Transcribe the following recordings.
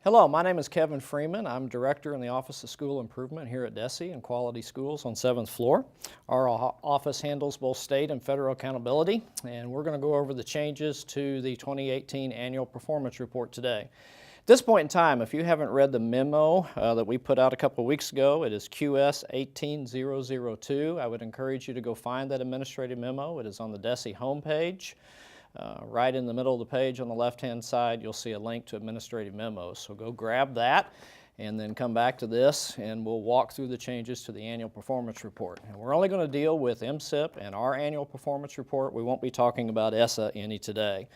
Hello, my name is Kevin Freeman. I'm Director in the Office of School Improvement here at DESE and Quality Schools on 7th floor. Our office handles both state and federal accountability, and we're going to go over the changes to the 2018 Annual Performance Report today. At this point in time, if you haven't read the memo that we put out a couple of weeks ago, it is QS 18002. I would encourage you to go find that administrative memo. It is on the DESE homepage. Right in the middle of the page on the left-hand side, you'll see a link to administrative memos. So go grab that and then come back to this and we'll walk through the changes to the annual performance report. And we're only going to deal with MSIP and our annual performance report. We won't be talking about ESSA any today.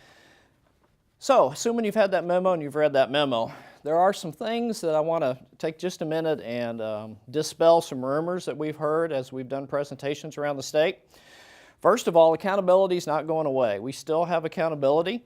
So, assuming you've had that memo and you've read that memo, there are some things that I want to take just a minute and dispel some rumors that we've heard as we've done presentations around the state. First of all, accountability is not going away. We still have accountability,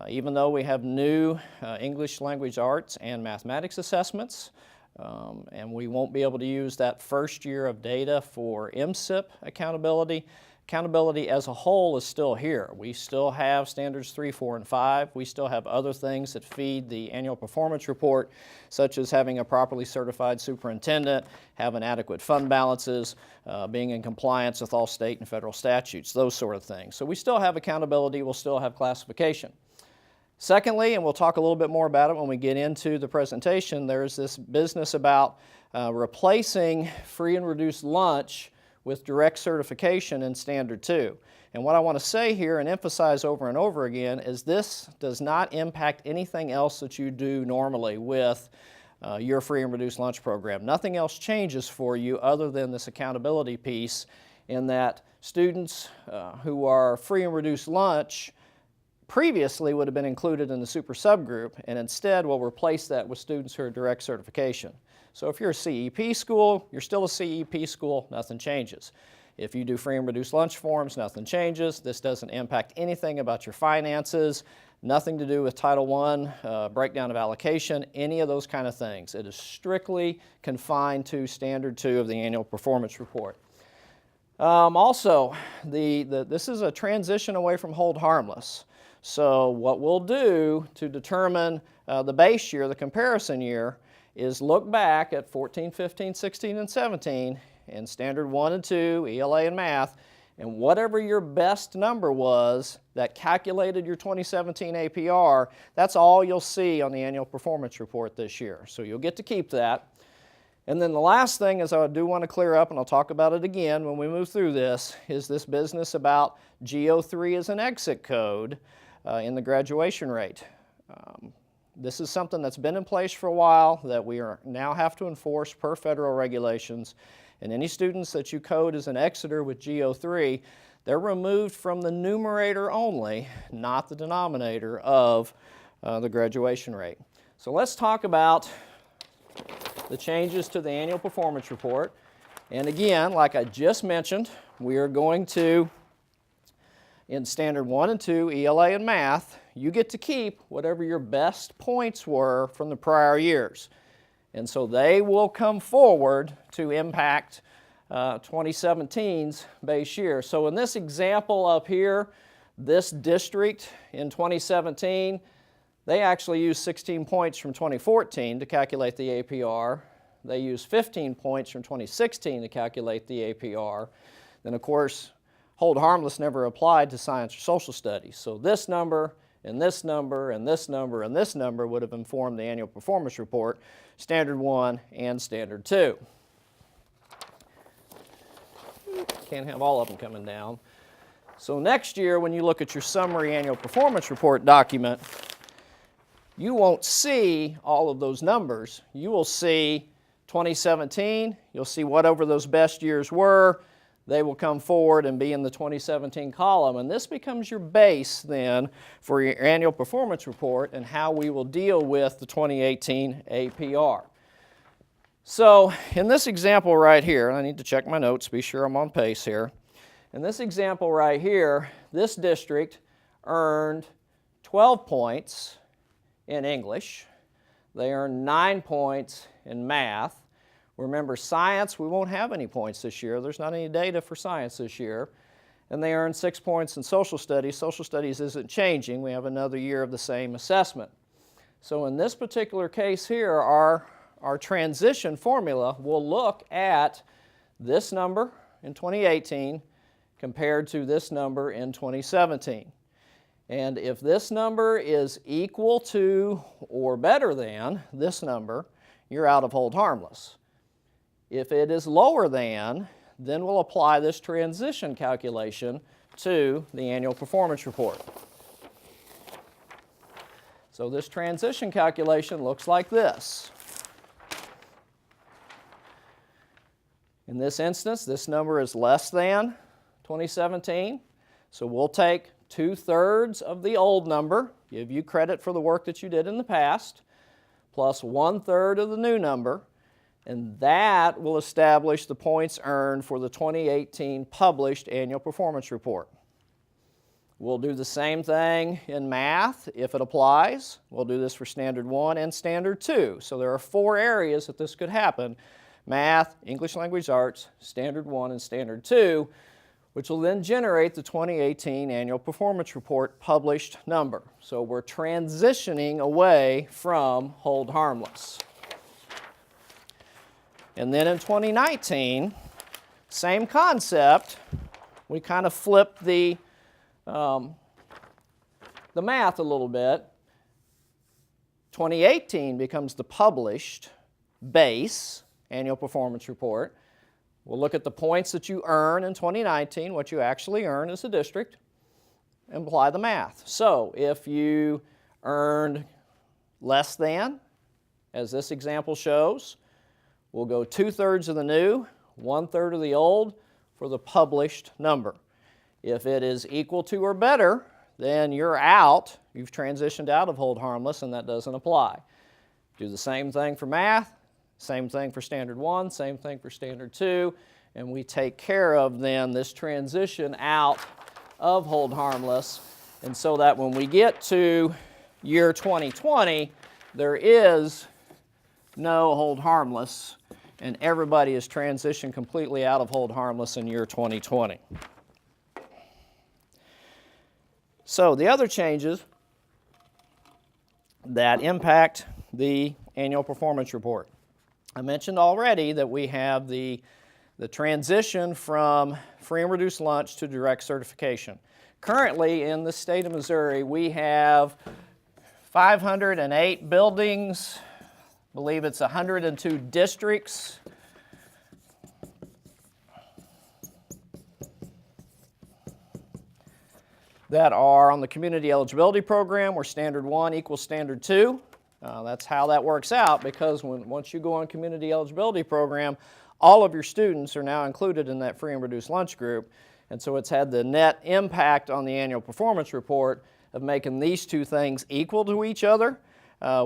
even though we have new English language arts and mathematics assessments, and we won't be able to use that first year of data for MSIP accountability. Accountability as a whole is still here. We still have standards 3, 4, and 5. We still have other things that feed the annual performance report, such as having a properly certified superintendent, having adequate fund balances, being in compliance with all state and federal statutes, those sort of things. So we still have accountability, we'll still have classification. Secondly, and we'll talk a little bit more about it when we get into the presentation, there's this business about replacing free and reduced lunch with direct certification in Standard 2. And what I want to say here and emphasize over and over again is this does not impact anything else that you do normally with your free and reduced lunch program. Nothing else changes for you other than this accountability piece, in that students who are free and reduced lunch previously would have been included in the super subgroup, and instead we'll replace that with students who are direct certification. So if you're a CEP school, you're still a CEP school, nothing changes. If you do free and reduced lunch forms, nothing changes. This doesn't impact anything about your finances, nothing to do with Title I, breakdown of allocation, any of those kind of things. It is strictly confined to Standard 2 of the annual performance report. Also, this is a transition away from hold harmless. So what we'll do to determine the base year, the comparison year, is look back at 14, 15, 16, and 17 in Standard 1 and 2, ELA and Math, and whatever your best number was that calculated your 2017 APR, that's all you'll see on the annual performance report this year. So you'll get to keep that. And then the last thing is I do want to clear up, and I'll talk about it again when we move through this, is this business about GO3 as an exit code in the graduation rate. This is something that's been in place for a while that we now have to enforce per federal regulations. And any students that you code as an exiter with GO3, they're removed from the numerator only, not the denominator of the graduation rate. So let's talk about the changes to the annual performance report. And again, like I just mentioned, we are going to, in Standard 1 and 2, ELA and Math, you get to keep whatever your best points were from the prior years. And so they will come forward to impact 2017's base year. So in this example up here, this district in 2017, they actually used 16 points from 2014 to calculate the APR. They used 15 points from 2016 to calculate the APR. Then of course, hold harmless never applied to science or social studies. So this number, and this number, and this number, and this number would have informed the annual performance report, Standard 1 and Standard 2. Can't have all of them coming down. So next year, when you look at your summary annual performance report document, you won't see all of those numbers. You will see 2017, you'll see whatever those best years were. They will come forward and be in the 2017 column, and this becomes your base then for your annual performance report and how we will deal with the 2018 APR. So in this example right here, and I need to check my notes, be sure I'm on pace here. In this example right here, this district earned 12 points in English. They earned 9 points in math. Remember, science, we won't have any points this year. There's not any data for science this year. And they earned 6 points in social studies. Social studies isn't changing. We have another year of the same assessment. So in this particular case here, our transition formula will look at this number in 2018 compared to this number in 2017. And if this number is equal to or better than this number, you're out of hold harmless. If it is lower than, then we'll apply this transition calculation to the annual performance report. So this transition calculation looks like this. In this instance, this number is less than 2017, so we'll take 2/3 of the old number, give you credit for the work that you did in the past, plus 1/3 of the new number, and that will establish the points earned for the 2018 published annual performance report. We'll do the same thing in math if it applies. We'll do this for Standard 1 and Standard 2. So there are 4 areas that this could happen: math, English Language Arts, Standard 1, and Standard 2, which will then generate the 2018 annual performance report published number. So we're transitioning away from hold harmless. And then in 2019, same concept, we kind of flip the math a little bit. 2018 becomes the published base annual performance report. We'll look at the points that you earn in 2019, what you actually earn as a district, and apply the math. So if you earned less than, as this example shows, we'll go 2/3 of the new, 1/3 of the old for the published number. If it is equal to or better, then you're out. You've transitioned out of hold harmless, and that doesn't apply. Do the same thing for math, same thing for Standard 1, same thing for Standard 2, and we take care of then this transition out of hold harmless, and so that when we get to year 2020, there is no hold harmless, and everybody is transitioned completely out of hold harmless in year 2020. So the other changes that impact the annual performance report. I mentioned already that we have the transition from free and reduced lunch to direct certification. Currently in the state of Missouri, we have 508 buildings, I believe it's 102 districts. That are on the community eligibility program where Standard 1 equals Standard 2. That's how that works out, because once you go on community eligibility program, all of your students are now included in that free and reduced lunch group, and so it's had the net impact on the annual performance report of making these two things equal to each other,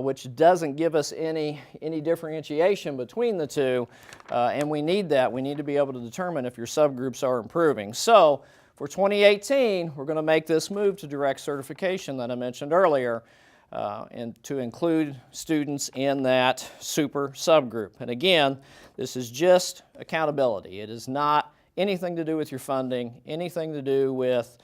which doesn't give us any differentiation between the two, and we need that. We need to be able to determine if your subgroups are improving. So for 2018, we're going to make this move to direct certification that I mentioned earlier, and to include students in that super subgroup. And again, this is just accountability. It is not anything to do with your funding, anything to do with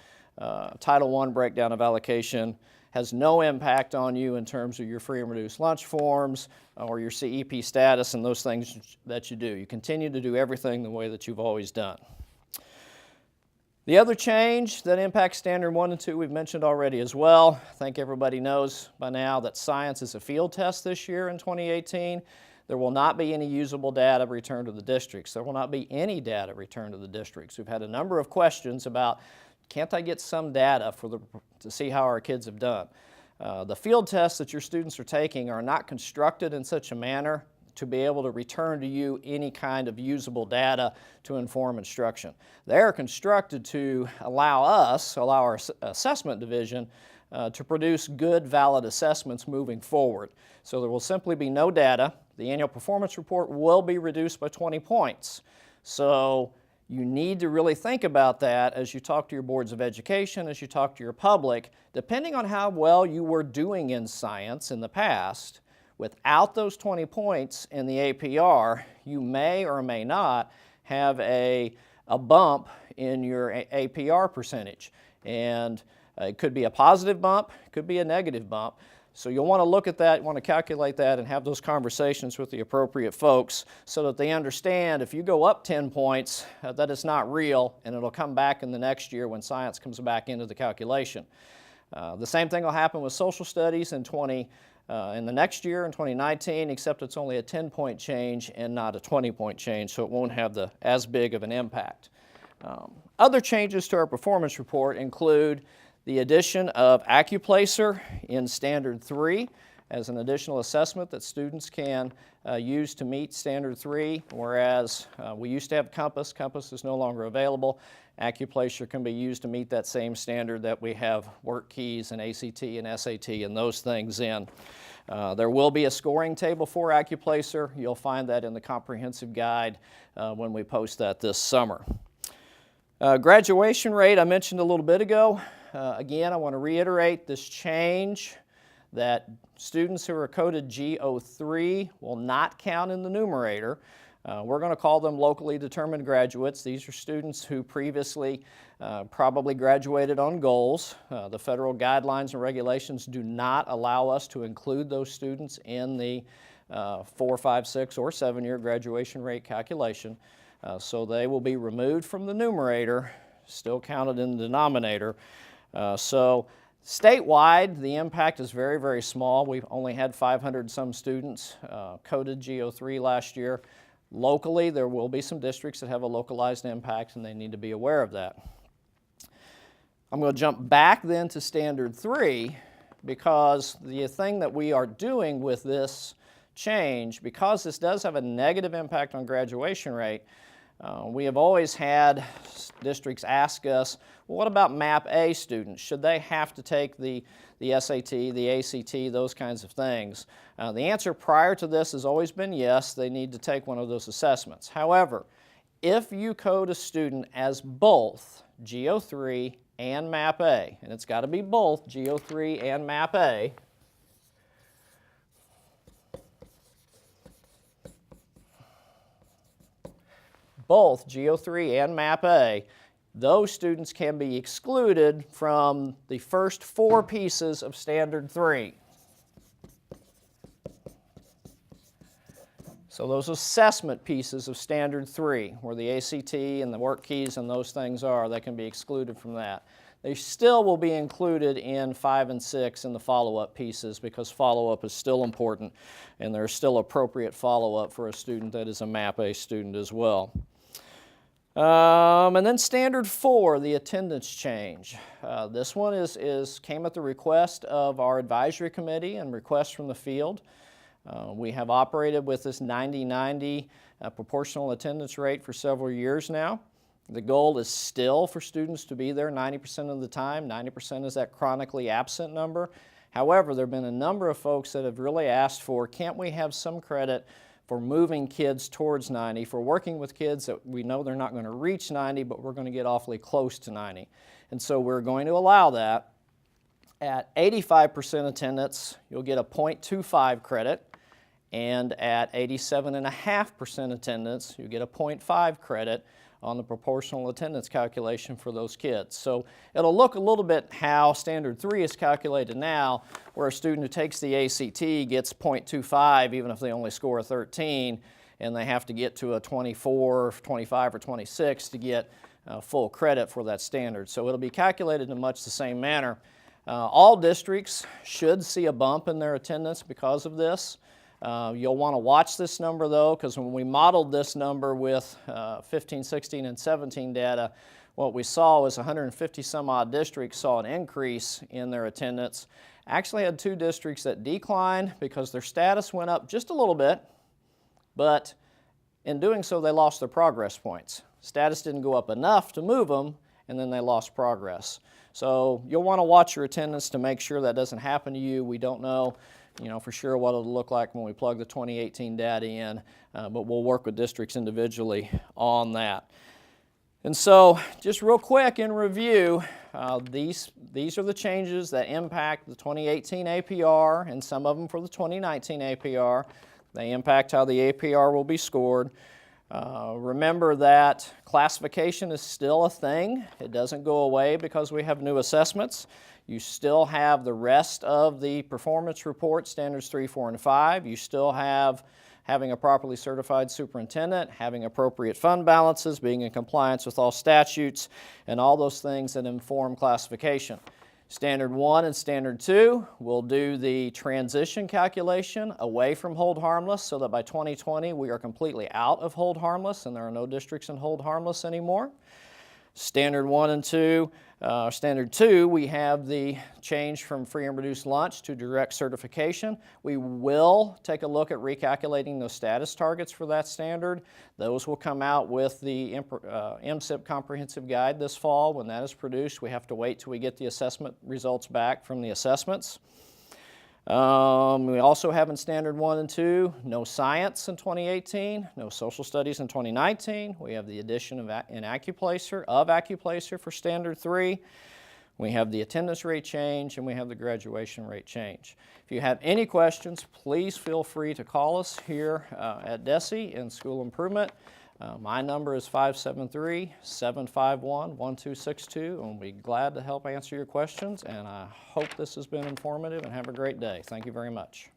Title I breakdown of allocation, has no impact on you in terms of your free and reduced lunch forms or your CEP status and those things that you do. You continue to do everything the way that you've always done. The other change that impacts Standard 1 and 2 we've mentioned already as well. I think everybody knows by now that science is a field test this year in 2018. There will not be any usable data returned to the districts. There will not be any data returned to the districts. We've had a number of questions about, can't I get some data to see how our kids have done? The field tests that your students are taking are not constructed in such a manner to be able to return to you any kind of usable data to inform instruction. They are constructed to allow our assessment division to produce good, valid assessments moving forward. So there will simply be no data. The annual performance report will be reduced by 20 points. So you need to really think about that as you talk to your boards of education, as you talk to your public. Depending on how well you were doing in science in the past, without those 20 points in the APR, you may or may not have a bump in your APR percentage. And it could be a positive bump, it could be a negative bump. So you'll want to look at that, you want to calculate that, and have those conversations with the appropriate folks so that they understand if you go up 10 points, that it's not real, and it'll come back in the next year when science comes back into the calculation. The same thing will happen with social studies in the next year in 2019, except it's only a 10-point change and not a 20-point change, so it won't have as big of an impact. Other changes to our performance report include the addition of Accuplacer in Standard 3 as an additional assessment that students can use to meet Standard 3, whereas we used to have Compass. Compass is no longer available. Accuplacer can be used to meet that same standard that we have work keys and ACT and SAT and those things in. There will be a scoring table for Accuplacer. You'll find that in the comprehensive guide when we post that this summer. Graduation rate I mentioned a little bit ago. Again, I want to reiterate this change that students who are coded G03 will not count in the numerator. We're going to call them locally determined graduates. These are students who previously probably graduated on goals. The federal guidelines and regulations do not allow us to include those students in the 4, 5, 6, or 7-year graduation rate calculation. So they will be removed from the numerator, still counted in the denominator. So statewide, the impact is very, very small. We've only had 500 some students coded G03 last year. Locally, there will be some districts that have a localized impact, and they need to be aware of that. I'm going to jump back then to Standard 3 because the thing that we are doing with this change, because this does have a negative impact on graduation rate, we have always had districts ask us, well, what about MAP A students? Should they have to take the SAT, the ACT, those kinds of things? The answer prior to this has always been yes, they need to take one of those assessments. However, if you code a student as both G03 and MAP A, and it's got to be both G03 and MAP A, both G03 and MAP A, those students can be excluded from the first 4 pieces of Standard 3. So those assessment pieces of Standard 3, where the ACT and the work keys and those things are, they can be excluded from that. They still will be included in 5 and 6 in the follow-up pieces because follow-up is still important and there's still appropriate follow-up for a student that is a MAP A student as well. And then Standard 4, the attendance change. This one came at the request of our advisory committee and request from the field. We have operated with this 90-90 proportional attendance rate for several years now. The goal is still for students to be there 90% of the time. 90% is that chronically absent number. However, there have been a number of folks that have really asked for, can't we have some credit for moving kids towards 90, for working with kids that we know they're not going to reach 90, but we're going to get awfully close to 90. And so we're going to allow that. At 85% attendance, you'll get a 0.25 credit, and at 87.5% attendance, you get a 0.5 credit on the proportional attendance calculation for those kids. So it'll look a little bit how Standard 3 is calculated now, where a student who takes the ACT gets 0.25 even if they only score a 13, and they have to get to a 24, 25, or 26 to get full credit for that standard. So it'll be calculated in much the same manner. All districts should see a bump in their attendance because of this. You'll want to watch this number though, because when we modeled this number with 15, 16, and 17 data, what we saw was 150 some odd districts saw an increase in their attendance. Actually had 2 districts that declined because their status went up just a little bit, but in doing so they lost their progress points. Status didn't go up enough to move them, and then they lost progress. So you'll want to watch your attendance to make sure that doesn't happen to you. We don't know for sure what it'll look like when we plug the 2018 data in, but we'll work with districts individually on that. And so, just real quick in review, these are the changes that impact the 2018 APR and some of them for the 2019 APR. They impact how the APR will be scored. Remember that classification is still a thing. It doesn't go away because we have new assessments. You still have the rest of the performance report, standards 3, 4, and 5. You still have having a properly certified superintendent, having appropriate fund balances, being in compliance with all statutes, and all those things that inform classification. Standard 1 and Standard 2 will do the transition calculation away from hold harmless so that by 2020 we are completely out of hold harmless and there are no districts in hold harmless anymore. Standard 1 and 2, Standard 2, we have the change from free and reduced lunch to direct certification. We will take a look at recalculating those status targets for that standard. Those will come out with the MSIP comprehensive guide this fall. When that is produced, we have to wait till we get the assessment results back from the assessments. We also have in Standard 1 and 2, no science in 2018, no social studies in 2019. We have the addition of Accuplacer for Standard 3. We have the attendance rate change, and we have the graduation rate change. If you have any questions, please feel free to call us here at DESE in School Improvement. My number is 573-751-1262, and we'll be glad to help answer your questions, and I hope this has been informative, and have a great day. Thank you very much.